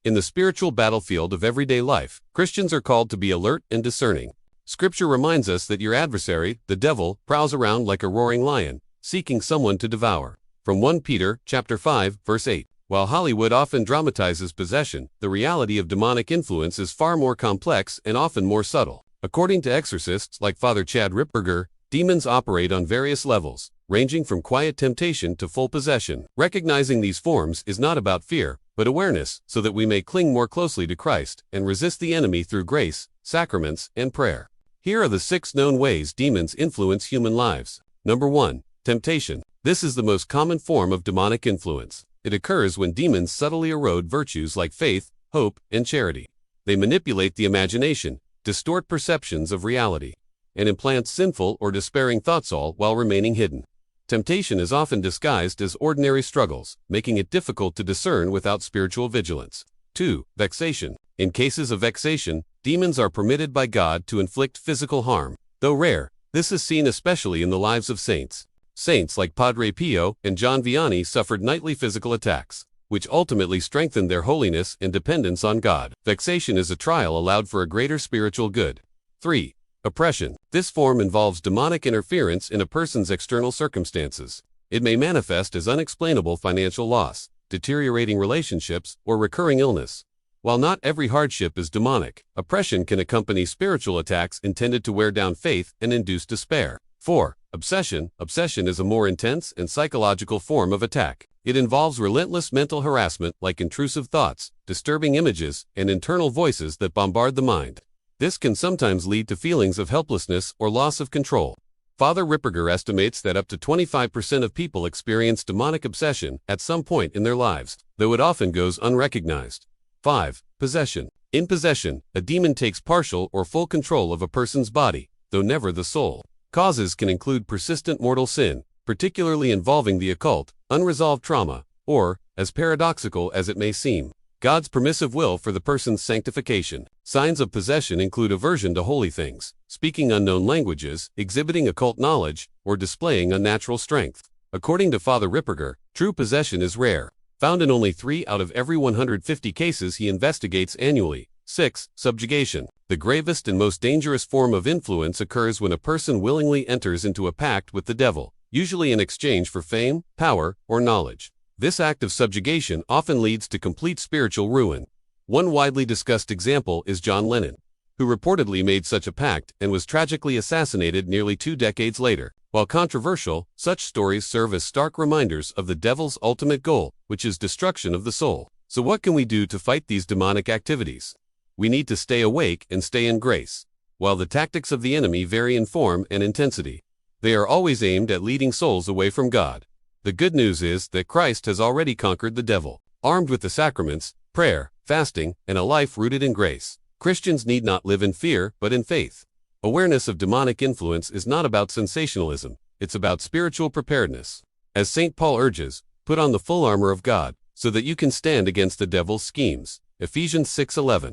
In the spiritual battlefield of everyday life, Christians are called to be alert and discerning. Scripture reminds us that your adversary, the devil, prowls around like a roaring lion, seeking someone to devour. From 1 Peter chapter 5, verse 8. While Hollywood often dramatizes possession, the reality of demonic influence is far more complex and often more subtle. According to exorcists like Father Chad Ripperger, demons operate on various levels, ranging from quiet temptation to full possession. Recognizing these forms is not about fear, but awareness, so that we may cling more closely to Christ and resist the enemy through grace, sacraments, and prayer. Here are the 6 known ways demons influence human lives. Number 1. Temptation. This is the most common form of demonic influence. It occurs when demons subtly erode virtues like faith, hope, and charity. They manipulate the imagination, distort perceptions of reality, and implant sinful or despairing thoughts, all while remaining hidden. Temptation is often disguised as ordinary struggles, making it difficult to discern without spiritual vigilance. 2. Vexation. In cases of vexation, demons are permitted by God to inflict physical harm. Though rare, this is seen especially in the lives of saints. Saints like Padre Pio and John Vianney suffered nightly physical attacks, which ultimately strengthened their holiness and dependence on God. Vexation is a trial allowed for a greater spiritual good. 3. Oppression. This form involves demonic interference in a person's external circumstances. It may manifest as unexplainable financial loss, deteriorating relationships, or recurring illness. While not every hardship is demonic, oppression can accompany spiritual attacks intended to wear down faith and induce despair. 4. Obsession. Obsession is a more intense and psychological form of attack. It involves relentless mental harassment like intrusive thoughts, disturbing images, and internal voices that bombard the mind. This can sometimes lead to feelings of helplessness or loss of control. Father Ripperger estimates that up to 25% of people experience demonic obsession at some point in their lives, though it often goes unrecognized. 5. Possession. In possession, a demon takes partial or full control of a person's body, though never the soul. Causes can include persistent mortal sin, particularly involving the occult, unresolved trauma, or, as paradoxical as it may seem, God's permissive will for the person's sanctification. Signs of possession include aversion to holy things, speaking unknown languages, exhibiting occult knowledge, or displaying unnatural strength. According to Father Ripperger, true possession is rare, found in only 3 out of every 150 cases he investigates annually. 6. Subjugation. The gravest and most dangerous form of influence occurs when a person willingly enters into a pact with the devil, usually in exchange for fame, power, or knowledge. This act of subjugation often leads to complete spiritual ruin. One widely discussed example is John Lennon, who reportedly made such a pact and was tragically assassinated nearly 2 decades later. While controversial, such stories serve as stark reminders of the devil's ultimate goal, which is destruction of the soul. So what can we do to fight these demonic activities? We need to stay awake and stay in grace. While the tactics of the enemy vary in form and intensity, they are always aimed at leading souls away from God. The good news is that Christ has already conquered the devil. Armed with the sacraments, prayer, fasting, and a life rooted in grace, Christians need not live in fear but in faith. Awareness of demonic influence is not about sensationalism, it's about spiritual preparedness. As St. Paul urges, put on the full armor of God, so that you can stand against the devil's schemes. Ephesians 6:11.